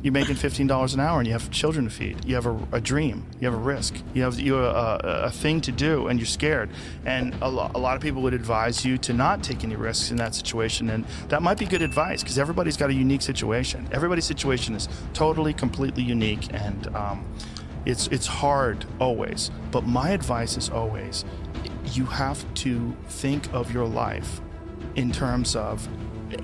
You're making $15 an hour and you have children to feed. You have a dream. You have a risk. You have a thing to do and you're scared. And a lot of people would advise you to not take any risks in that situation. And that might be good advice because everybody's got a unique situation. Everybody's situation is totally, completely unique. And it's hard always. But my advice is always, you have to think of your life in terms of,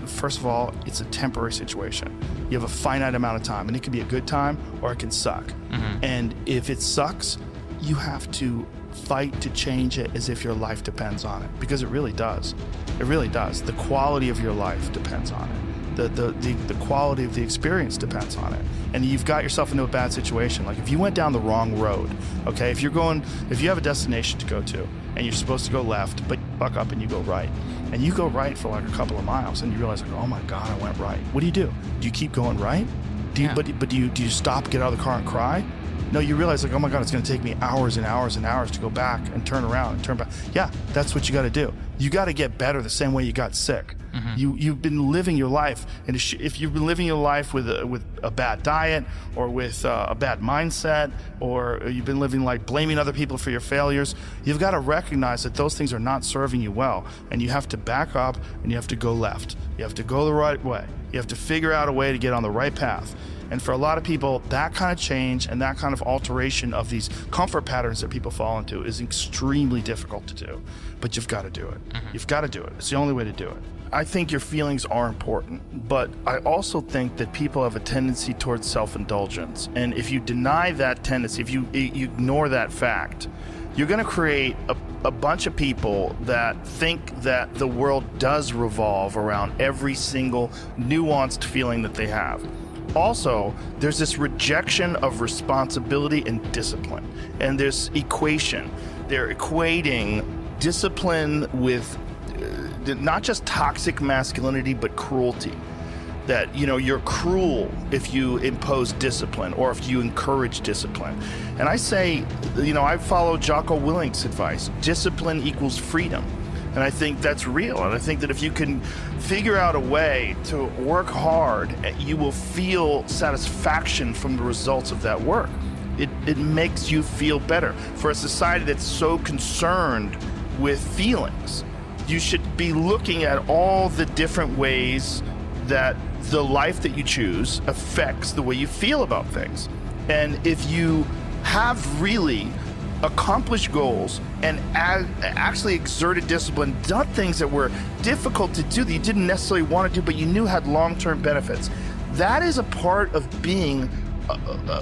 first of all, it's a temporary situation. You have a finite amount of time, and it can be a good time or it can suck. Mm-hmm. And if it sucks, you have to fight to change it as if your life depends on it, because it really does. It really does. The quality of your life depends on it. The quality of the experience depends on it. And you've got yourself into a bad situation. Like if you went down the wrong road, okay, if you have a destination to go to and you're supposed to go left, but you fuck up and you go right, and you go right for like a couple of miles and you realize like, oh my God, I went right. What do? Do you keep going right? But do you stop, get out of the car and cry? No, you realize like, oh my God, it's gonna take me hours and hours and hours to go back and turn around and turn back. Yeah, that's what you gotta do. You gotta get better the same way you got sick. Mm-hmm. You've been living your life, and if you've been living your life with a bad diet or with a bad mindset, or you've been living like blaming other people for your failures, you've got to recognize that those things are not serving you well, and you have to back up and you have to go left. You have to go the right way. You have to figure out a way to get on the right path. And for a lot of people, that kind of change and that kind of alteration of these comfort patterns that people fall into is extremely difficult to do. But you've got to do it. Mm-hmm. You've got to do it. It's the only way to do it. I think your feelings are important, but I also think that people have a tendency towards self-indulgence. And if you deny that tendency, if you ignore that fact, you're going to create a bunch of people that think that the world does revolve around every single nuanced feeling that they have. Also, there's this rejection of responsibility and discipline. And this equation, they're equating discipline with not just toxic masculinity, but cruelty. That, you're cruel if you impose discipline or if you encourage discipline. And I say, I follow Jocko Willink's advice. Discipline equals freedom. And I think that's real. And I think that if you can figure out a way to work hard, you will feel satisfaction from the results of that work. It makes you feel better. For a society that's so concerned with feelings, you should be looking at all the different ways that the life that you choose affects the way you feel about things. And if you have really accomplished goals and actually exerted discipline, done things that were difficult to do that you didn't necessarily want to do, but you knew had long-term benefits, that is a part of being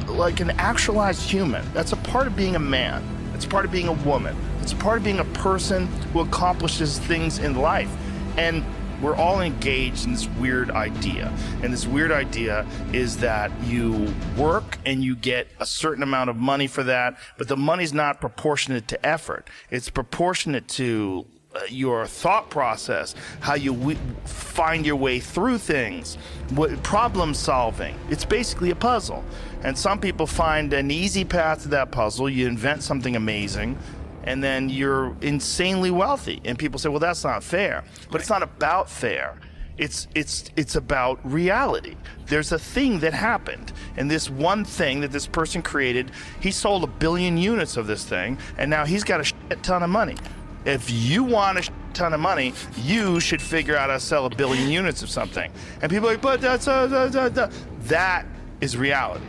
like an actualized human. That's a part of being a man. It's a part of being a woman. It's a part of being a person who accomplishes things in life. And we're all engaged in this weird idea. And this weird idea is that you work and you get a certain amount of money for that, but the money's not proportionate to effort. It's proportionate to your thought process, how you find your way through things, problem solving. It's basically a puzzle. And some people find an easy path to that puzzle. You invent something amazing, and then you're insanely wealthy. And people say, well, that's not fair. But It's not about fair. It's about reality. There's a thing that happened, and this one thing that this person created, he sold 1 billion units of this thing, and now he's got a shit ton of money. If you want a shit ton of money, you should figure out how to sell 1 billion units of something. And people are like, but that's that is reality.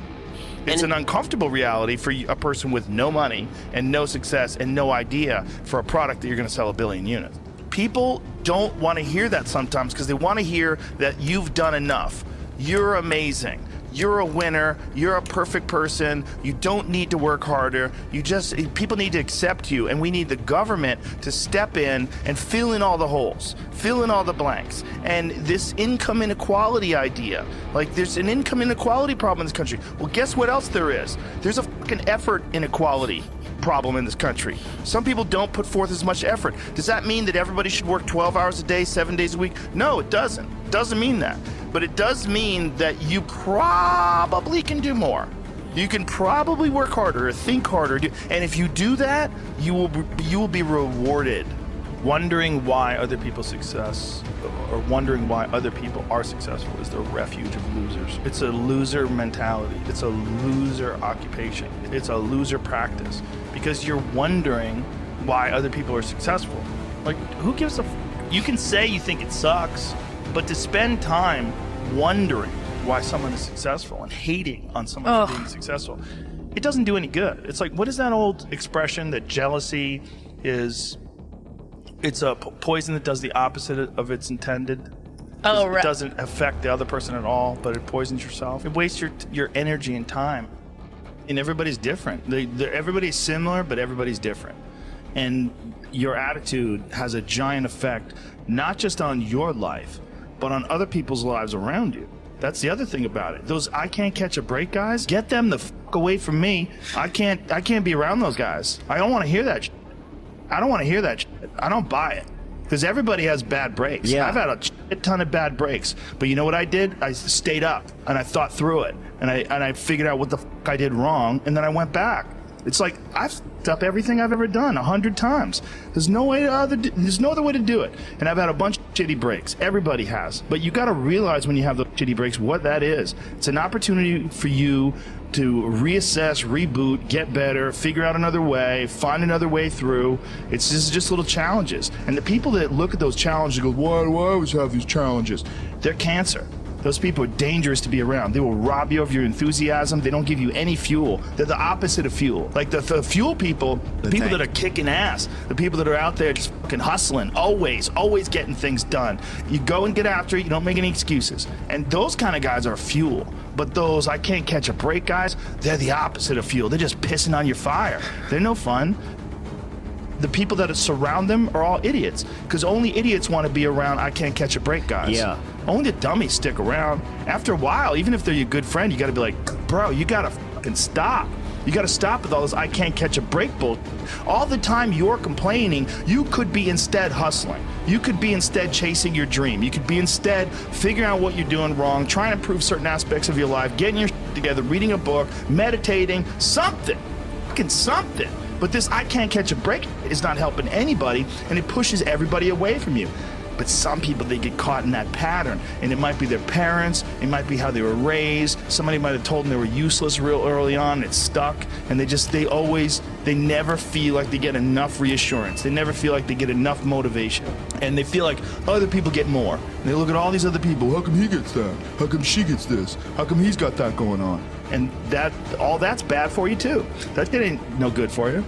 It's an uncomfortable reality for a person with no money and no success and no idea for a product that you're going to sell 1 billion units. People don't want to hear that sometimes because they want to hear that you've done enough. You're amazing. You're a winner. You're a perfect person. You don't need to work harder. People need to accept you, and we need the government to step in and fill in all the holes, fill in all the blanks. And this income inequality idea, like there's an income inequality problem in this country. Well, guess what else there is? There's a fucking effort inequality problem in this country. Some people don't put forth as much effort. Does that mean that everybody should work 12 hours a day, 7 days a week? No, it doesn't. It doesn't mean that. But it does mean that you probably can do more. You can probably work harder, or think harder, and if you do that, you will be rewarded Wondering why other people's success or wondering why other people are successful is the refuge of losers. It's a loser mentality. It's a loser occupation. It's a loser practice because you're wondering why other people are successful. Like, who gives a you can say you think it sucks, but to spend time wondering why someone is successful and hating on someone for being successful, it doesn't do any good. It's like, what is that old expression that jealousy is, it's a poison that does the opposite of its intended? Oh, right. It doesn't affect the other person at all, but it poisons yourself. It wastes your energy and time. And everybody's different. Everybody's similar, but everybody's different. And your attitude has a giant effect, not just on your life, but on other people's lives around you. That's the other thing about it. Those I can't catch a break guys, get them the fuck away from me. I can't be around those guys. I don't want to hear that shit. I don't want to hear that shit. I don't buy it. Because everybody has bad breaks. Yeah. I've had a shit ton of bad breaks. But you know what I did? I stayed up and I thought through it. And I figured out what the fuck I did wrong, and then I went back. It's like, I've fucked up everything I've ever done 100 times. There's no other way to do it. And I've had a bunch of shitty breaks. Everybody has. But you got to realize when you have those shitty breaks what that is. It's an opportunity for you to reassess, reboot, get better, figure out another way, find another way through. It's just little challenges. And the people that look at those challenges and go, why do I always have these challenges? They're cancer. Those people are dangerous to be around. They will rob you of your enthusiasm. They don't give you any fuel. They're the opposite of fuel. Like the fuel people, the people that are kicking ass, the people that are out there just fucking hustling, always getting things done. You go and get after it. You don't make any excuses. And those kind of guys are fuel. But those I can't catch a break guys, they're the opposite of fuel. They're just pissing on your fire. They're no fun. The people that surround them are all idiots, because only idiots want to be around I can't catch a break guys. Yeah. Only the dummies stick around. After a while, even if they're your good friend, you got to be like, bro, you got to fucking stop. You got to stop with all this I can't catch a break bull. All the time you're complaining, you could be instead hustling. You could be instead chasing your dream. You could be instead figuring out what you're doing wrong, trying to improve certain aspects of your life, getting your shit together, reading a book, meditating, something. Fucking something. But this I can't catch a break is not helping anybody, and it pushes everybody away from you. But some people, they get caught in that pattern, and it might be their parents, it might be how they were raised, somebody might have told them they were useless real early on, it's stuck, and they never feel like they get enough reassurance, they never feel like they get enough motivation, and they feel like other people get more. And they look at all these other people, how come he gets that? How come she gets this? How come he's got that going on? And all that's bad for you too. That shit ain't no good for you.